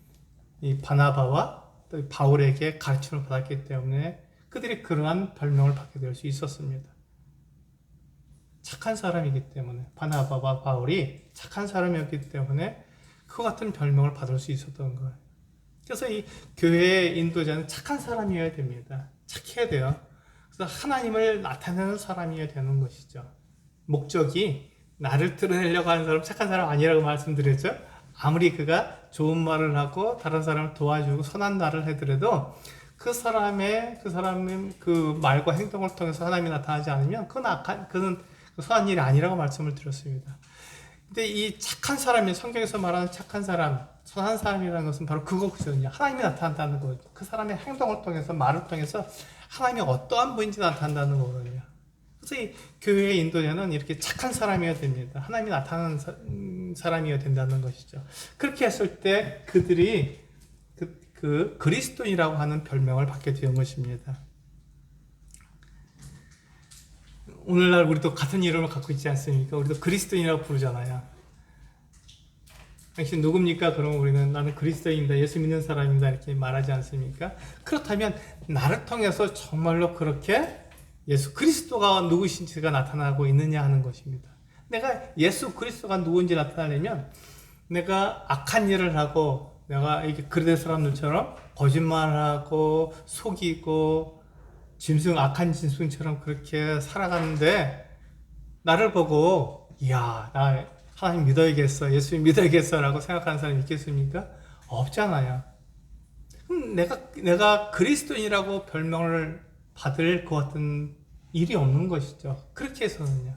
이 바나바와 또 바울에게 가르침을 받았기 때문에 그들이 그러한 별명을 받게 될 수 있었습니다. 착한 사람이기 때문에, 바나바와 바울이 착한 사람이었기 때문에 그 같은 별명을 받을 수 있었던 거예요. 그래서 이 교회의 인도자는 착한 사람이어야 됩니다. 착해야 돼요. 그래서 하나님을 나타내는 사람이어야 되는 것이죠. 목적이 나를 드러내려고 하는 사람, 착한 사람 아니라고 말씀드렸죠. 아무리 그가 좋은 말을 하고 다른 사람을 도와주고 선한 말을 하더라도 그 사람의 그 말과 행동을 통해서 하나님이 나타나지 않으면 그는 선한 일이 아니라고 말씀을 드렸습니다. 근데 이 착한 사람이, 성경에서 말하는 착한 사람, 선한 사람이라는 것은 바로 그거거든요. 하나님이 나타난다는 거죠. 그 사람의 행동을 통해서, 말을 통해서 하나님이 어떠한 분인지 나타난다는 거거든요. 그래서 이 교회의 인도자는 이렇게 착한 사람이어야 됩니다. 하나님이 나타나는 사람이어야 된다는 것이죠. 그렇게 했을 때 그들이 그 그리스도인이라고 하는 별명을 받게 된 것입니다. 오늘날 우리도 같은 이름을 갖고 있지 않습니까? 우리도 그리스도인이라고 부르잖아요. 당신 누굽니까? 그러면 우리는 나는 그리스도인이다, 예수 믿는 사람이다, 이렇게 말하지 않습니까? 그렇다면 나를 통해서 정말로 그렇게 예수 그리스도가 누구신지가 나타나고 있느냐 하는 것입니다. 내가 예수 그리스도가 누군지 나타내려면 내가 악한 일을 하고, 내가 이렇게 그리스 사람들처럼 거짓말하고 속이고 악한 짐승처럼 그렇게 살아가는데 나를 보고 이야, 나 하나님 믿어야겠어, 예수님 믿어야겠어 라고 생각하는 사람이 있겠습니까? 없잖아요. 그럼 내가 그리스도인이라고 별명을 받을 것 같은 일이 없는 것이죠. 그렇게 해서는요.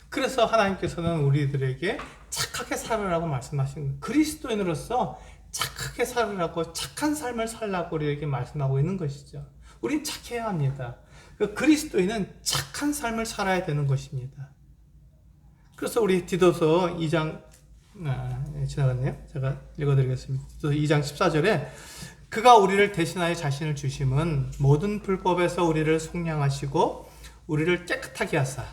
그래서 하나님께서는 우리들에게 착하게 살으라고 말씀하신 거예요. 그리스도인으로서 착하게 살으라고, 착한 삶을 살라고 우리에게 말씀하고 있는 것이죠. 우린 착해야 합니다. 그리스도인은 착한 삶을 살아야 되는 것입니다. 그래서 우리 디도서 2장, 지나갔네요. 제가 읽어드리겠습니다. 디도서 2장 14절에 그가 우리를 대신하여 자신을 주심은 모든 불법에서 우리를 속량하시고 우리를 깨끗하게 하사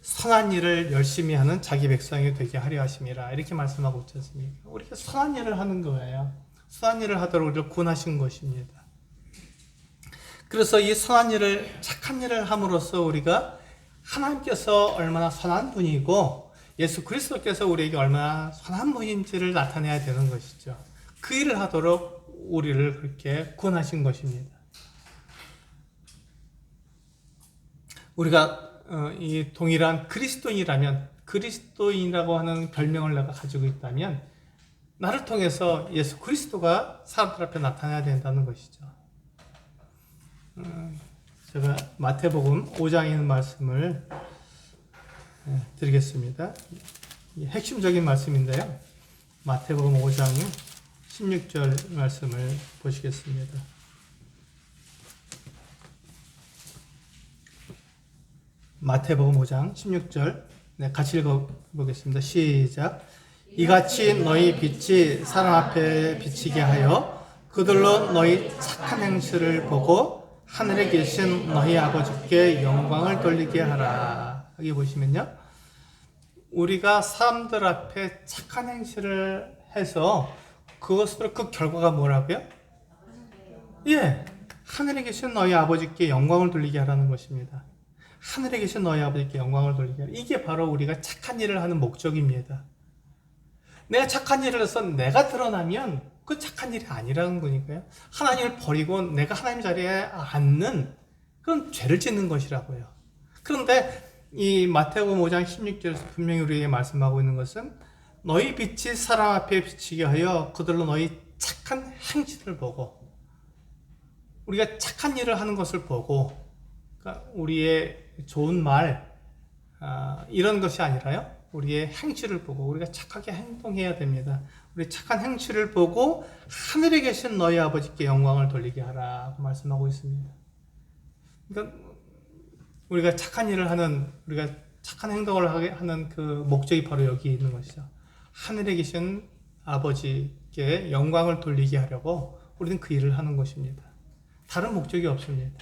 선한 일을 열심히 하는 자기 백성이 되게 하려 하심이라, 이렇게 말씀하고 있지 않습니까? 우리가 선한 일을 하는 거예요. 선한 일을 하도록 우리를 구원하신 것입니다. 그래서 이 선한 일을, 착한 일을 함으로써 우리가 하나님께서 얼마나 선한 분이고 예수 그리스도께서 우리에게 얼마나 선한 분인지를 나타내야 되는 것이죠. 그 일을 하도록 우리를 그렇게 구원하신 것입니다. 우리가 이 동일한 그리스도인이라면, 그리스도인이라고 하는 별명을 내가 가지고 있다면 나를 통해서 예수 그리스도가 사람들 앞에 나타나야 된다는 것이죠. 제가 마태복음 5장에 있는 말씀을 드리겠습니다. 핵심적인 말씀인데요. 마태복음 5장 16절 말씀을 보시겠습니다. 마태복음 5장 16절 같이 읽어보겠습니다. 시작. 이같이 너희 빛이 사람 앞에 비치게 하여 그들로 너희 착한 행실을 보고 하늘에 계신 너희 아버지께 영광을 돌리게 하라. 여기 보시면요. 우리가 사람들 앞에 착한 행실을 해서 그것으로 그 결과가 뭐라고요? 예, 하늘에 계신 너희 아버지께 영광을 돌리게 하라는 것입니다. 하늘에 계신 너희 아버지께 영광을 돌리게 하라. 이게 바로 우리가 착한 일을 하는 목적입니다. 내가 착한 일을 해서 내가 드러나면 그 착한 일이 아니라는 거니까요. 하나님을 버리고 내가 하나님 자리에 앉는 그런 죄를 짓는 것이라고요. 그런데 이 마태복음 5장 16절에서 분명히 우리에게 말씀하고 있는 것은 너희 빛이 사람 앞에 비치게 하여 그들로 너희 착한 행실을 보고, 우리가 착한 일을 하는 것을 보고, 그러니까 우리의 좋은 말 이런 것이 아니라요, 우리의 행실을 보고 우리가 착하게 행동해야 됩니다. 우리 착한 행실을 보고 하늘에 계신 너희 아버지께 영광을 돌리게 하라고 말씀하고 있습니다. 그러니까 우리가 착한 일을 하는, 우리가 착한 행동을 하는 그 목적이 바로 여기 있는 것이죠. 하늘에 계신 아버지께 영광을 돌리게 하려고 우리는 그 일을 하는 것입니다. 다른 목적이 없습니다.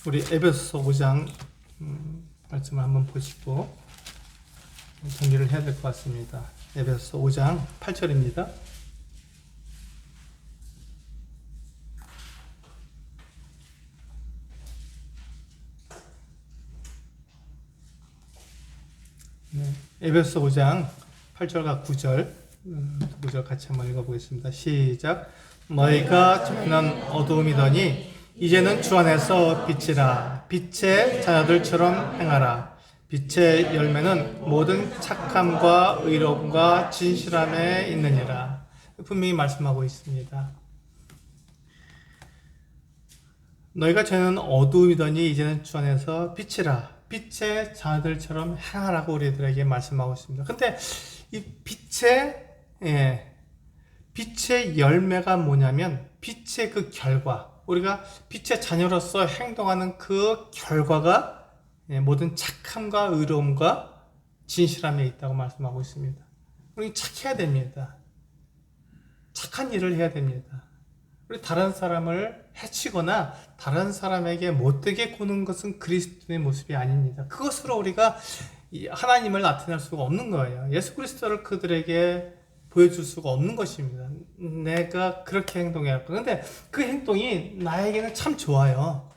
우리 에베소서 5장 말씀을 한번 보시고 정리를 해야 될 것 같습니다. 에베소서 5장 8절입니다. 에베소서 5장 8절과 9절, 9절 같이 한번 읽어보겠습니다. 시작. 너희가 전에는 어두움이더니 이제는 주 안에서 빛이라. 빛의 자녀들처럼 행하라. 빛의 열매는 모든 착함과 의로움과 진실함에 있느니라. 분명히 말씀하고 있습니다. 너희가 전에는 어두움이더니 이제는 주 안에서 빛이라. 빛의 자녀들처럼 행하라고 우리들에게 말씀하고 있습니다. 근데 이 빛의 열매가 뭐냐면 빛의 그 결과, 우리가 빛의 자녀로서 행동하는 그 결과가 모든 착함과 의로움과 진실함에 있다고 말씀하고 있습니다. 우리 착해야 됩니다. 착한 일을 해야 됩니다. 우리 다른 사람을 해치거나 다른 사람에게 못되게 구는 것은 그리스도의 모습이 아닙니다. 그것으로 우리가 하나님을 나타낼 수가 없는 거예요. 예수 그리스도를 그들에게 보여줄 수가 없는 것입니다. 내가 그렇게 행동해야 할 거. 그런데 그 행동이 나에게는 참 좋아요.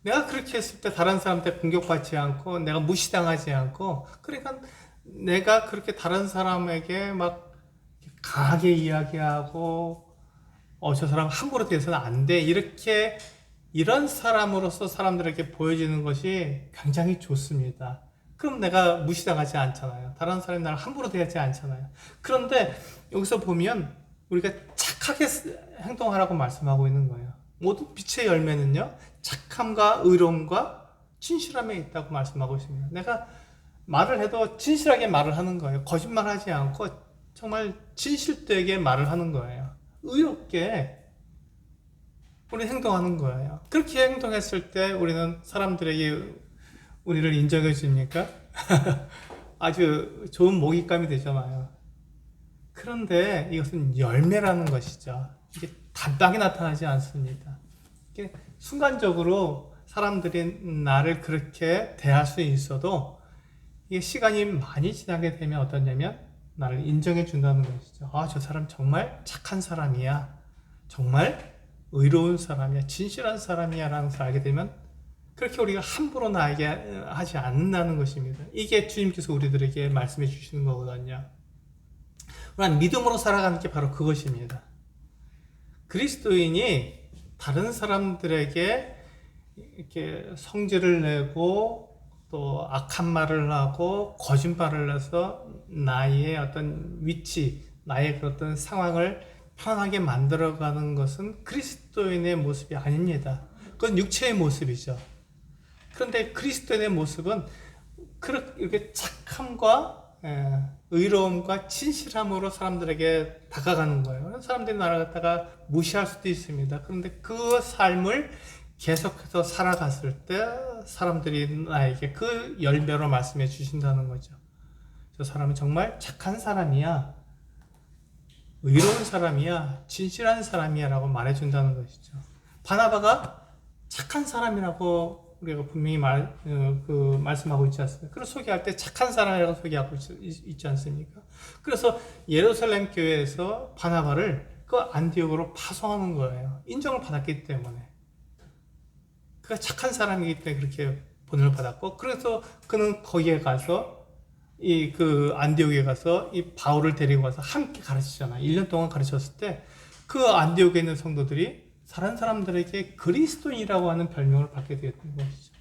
내가 그렇게 했을 때 다른 사람한테 공격받지 않고 내가 무시당하지 않고, 그러니까 내가 그렇게 다른 사람에게 막 강하게 이야기하고 저 사람 함부로 대해서는 안 돼, 이렇게 이런 사람으로서 사람들에게 보여지는 것이 굉장히 좋습니다. 그럼 내가 무시당하지 않잖아요. 다른 사람이 나를 함부로 대하지 않잖아요. 그런데 여기서 보면 우리가 착하게 행동하라고 말씀하고 있는 거예요. 모든 빛의 열매는요, 착함과 의로움과 진실함에 있다고 말씀하고 있습니다. 내가 말을 해도 진실하게 말을 하는 거예요. 거짓말하지 않고 정말 진실되게 말을 하는 거예요. 의롭게 우리 행동하는 거예요. 그렇게 행동했을 때 우리는 사람들에게 우리를 인정해 줍니까? 아주 좋은 먹잇감이 되잖아요. 그런데 이것은 열매라는 것이죠. 이게 단박에 나타나지 않습니다. 이게 순간적으로 사람들이 나를 그렇게 대할 수 있어도 이게 시간이 많이 지나게 되면 어떠냐면 나를 인정해 준다는 것이죠. 아, 저 사람 정말 착한 사람이야. 정말 의로운 사람이야. 진실한 사람이야 라는 것을 알게 되면 그렇게 우리가 함부로 나에게 하지 않는다는 것입니다. 이게 주님께서 우리들에게 말씀해 주시는 거거든요. 우리는 믿음으로 살아가는 게 바로 그것입니다. 그리스도인이 다른 사람들에게 이렇게 성질을 내고 또 악한 말을 하고 거짓말을 해서 나의 어떤 위치, 나의 그런 상황을 편하게 만들어가는 것은 그리스도인의 모습이 아닙니다. 그건 육체의 모습이죠. 그런데 그리스도인의 모습은 이렇게 착함과 의로움과 진실함으로 사람들에게 다가가는 거예요. 사람들이 나를 갖다가 무시할 수도 있습니다. 그런데 그 삶을 계속해서 살아갔을 때 사람들이 나에게 그 열매로 말씀해 주신다는 거죠. 저 사람은 정말 착한 사람이야. 의로운 사람이야. 진실한 사람이야 라고 말해준다는 것이죠. 바나바가 착한 사람이라고 우리가 분명히 말씀하고 있지 않습니까? 그래서 소개할 때 착한 사람이라고 소개하고 있지 않습니까? 그래서 예루살렘 교회에서 바나바를 그 안디옥으로 파송하는 거예요. 인정을 받았기 때문에. 그가 착한 사람이기 때문에 그렇게 본을 받았고, 그래서 그는 거기에 가서 그 안디옥에 가서 이 바울을 데리고 가서 함께 가르치잖아요. 1년 동안 가르쳤을 때 그 안디옥에 있는 성도들이 다른 사람들에게 그리스도인이라고 하는 별명을 받게 되었던 것이죠.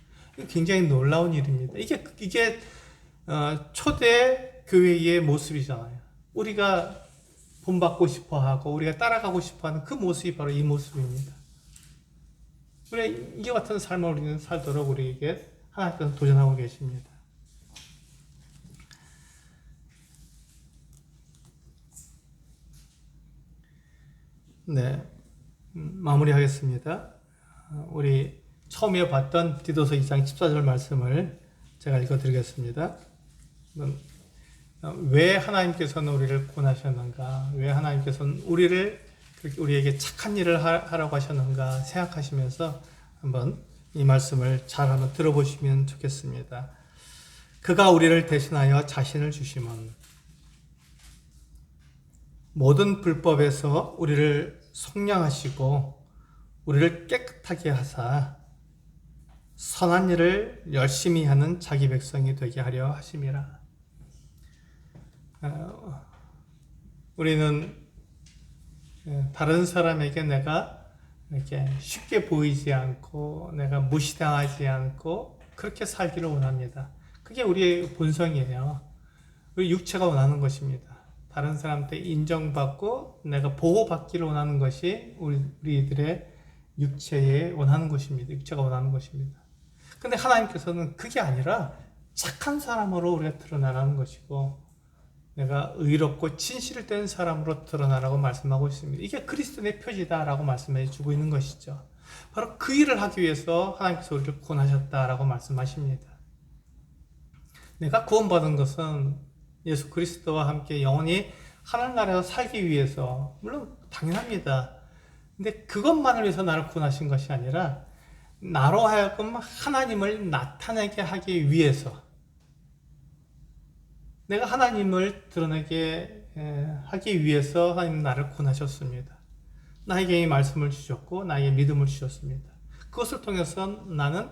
굉장히 놀라운 일입니다. 이게 초대 교회의 모습이잖아요. 우리가 본받고 싶어하고 우리가 따라가고 싶어하는 그 모습이 바로 이 모습입니다. 우리 이와 같은 삶을 우리는 살도록 우리에게 하나님께서 도전하고 계십니다. 네, 마무리하겠습니다. 우리 처음에 봤던 디도서 2장 14절 말씀을 제가 읽어드리겠습니다. 왜 하나님께서는 우리를 구원하셨는가? 왜 하나님께서는 우리에게 착한 일을 하라고 하셨는가 생각하시면서 한번 이 말씀을 잘 한번 들어보시면 좋겠습니다. 그가 우리를 대신하여 자신을 주심은 모든 불법에서 우리를 속량하시고 우리를 깨끗하게 하사 선한 일을 열심히 하는 자기 백성이 되게 하려 하심이라. 우리는 다른 사람에게 내가 이렇게 쉽게 보이지 않고 내가 무시당하지 않고 그렇게 살기를 원합니다. 그게 우리의 본성이에요. 우리 육체가 원하는 것입니다. 다른 사람한테 인정받고 내가 보호받기를 원하는 것이 우리들의 육체에 원하는 것입니다. 육체가 원하는 것입니다. 근데 하나님께서는 그게 아니라 착한 사람으로 우리가 드러나라는 것이고 내가 의롭고 진실된 사람으로 드러나라고 말씀하고 있습니다. 이게 그리스도의 표지다라고 말씀해 주고 있는 것이죠. 바로 그 일을 하기 위해서 하나님께서 우리를 구원하셨다라고 말씀하십니다. 내가 구원받은 것은 예수 그리스도와 함께 영원히 하늘나라에서 살기 위해서, 물론 당연합니다. 근데 그것만을 위해서 나를 구원하신 것이 아니라 나로 하여금 하나님을 나타내게 하기 위해서, 내가 하나님을 드러내게 하기 위해서 하나님은 나를 구원하셨습니다. 나에게 이 말씀을 주셨고 나에게 믿음을 주셨습니다. 그것을 통해서 나는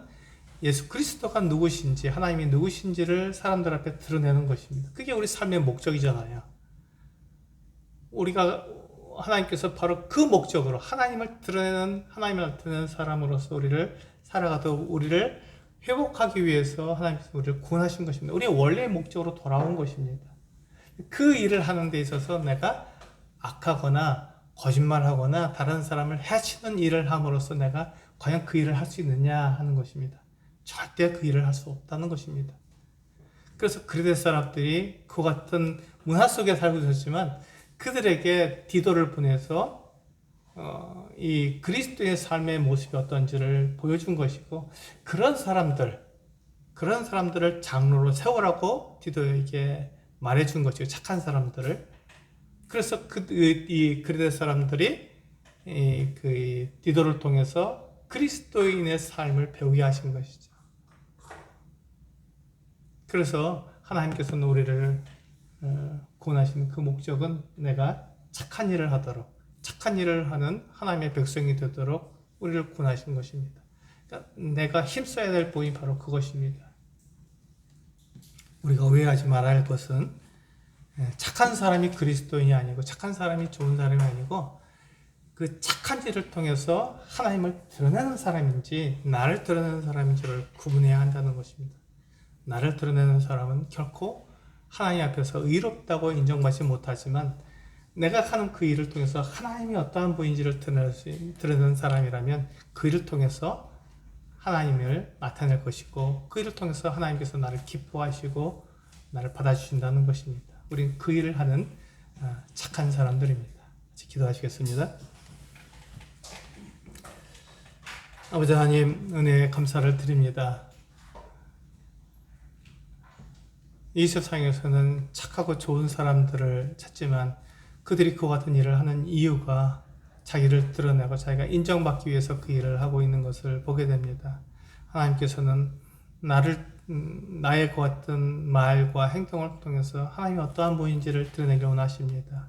예수 그리스도가 누구신지, 하나님이 누구신지를 사람들 앞에 드러내는 것입니다. 그게 우리 삶의 목적이잖아요. 우리가 하나님께서 바로 그 목적으로 하나님을 나타내는 사람으로서 우리를 살아가도록 우리를 회복하기 위해서 하나님께서 우리를 구원하신 것입니다. 우리의 원래의 목적으로 돌아온 것입니다. 그 일을 하는 데 있어서 내가 악하거나 거짓말하거나 다른 사람을 해치는 일을 함으로써 내가 과연 그 일을 할 수 있느냐 하는 것입니다. 절대 그 일을 할 수 없다는 것입니다. 그래서 그리스 사람들이 그 같은 문화 속에 살고 있었지만 그들에게 디도를 보내서 이 그리스도의 삶의 모습이 어떤지를 보여준 것이고, 그런 사람들을 장로로 세우라고 디도에게 말해준 것이고, 착한 사람들을. 그래서 이 그리스 사람들이 그 디도를 통해서 그리스도인의 삶을 배우게 하신 것이죠. 그래서 하나님께서는 우리를 구원하시는 그 목적은 내가 착한 일을 하도록, 착한 일을 하는 하나님의 백성이 되도록 우리를 구원하신 것입니다. 그러니까 내가 힘써야 될 부분이 바로 그것입니다. 우리가 오해하지 말아야 할 것은 착한 사람이 그리스도인이 아니고 착한 사람이 좋은 사람이 아니고 그 착한 일을 통해서 하나님을 드러내는 사람인지 나를 드러내는 사람인지를 구분해야 한다는 것입니다. 나를 드러내는 사람은 결코 하나님 앞에서 의롭다고 인정받지 못하지만 내가 하는 그 일을 통해서 하나님이 어떠한 분인지를 드러내는 사람이라면 그 일을 통해서 하나님을 나타낼 것이고 그 일을 통해서 하나님께서 나를 기뻐하시고 나를 받아주신다는 것입니다. 우리는 그 일을 하는 착한 사람들입니다. 같이 기도하시겠습니다. 아버지 하나님, 은혜에 감사를 드립니다. 이 세상에서는 착하고 좋은 사람들을 찾지만 그들이 그와 같은 일을 하는 이유가 자기를 드러내고 자기가 인정받기 위해서 그 일을 하고 있는 것을 보게 됩니다. 하나님께서는 나의 그와 같은 말과 행동을 통해서 하나님이 어떠한 분인지를 드러내기 원하십니다.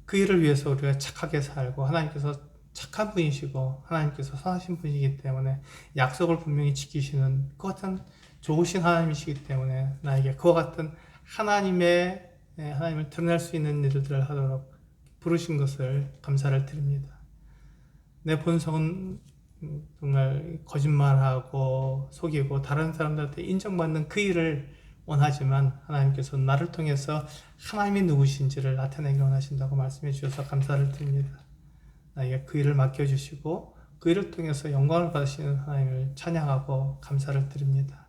그 일을 위해서 우리가 착하게 살고 하나님께서 착한 분이시고 하나님께서 선하신 분이기 때문에 약속을 분명히 지키시는 그 같은 좋으신 하나님이시기 때문에 나에게 그와 같은 하나님을 드러낼 수 있는 일들을 하도록 부르신 것을 감사를 드립니다. 내 본성은 정말 거짓말하고 속이고 다른 사람들한테 인정받는 그 일을 원하지만 하나님께서 나를 통해서 하나님이 누구신지를 나타내기 원하신다고 말씀해 주셔서 감사를 드립니다. 나에게 그 일을 맡겨주시고 그 일을 통해서 영광을 받으시는 하나님을 찬양하고 감사를 드립니다.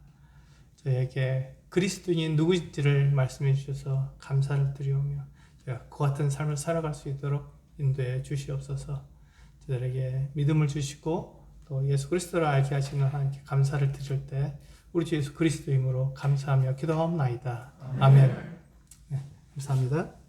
저에게 그리스도인이 누구인지를 말씀해 주셔서 감사를 드리오며 제가 그 같은 삶을 살아갈 수 있도록 인도해 주시옵소서. 저들에게 믿음을 주시고 또 예수 그리스도를 알게 하시는 하나님께 감사를 드릴 때 우리 주 예수 그리스도 이름으로 감사하며 기도하옵나이다. 아멘. 네, 감사합니다.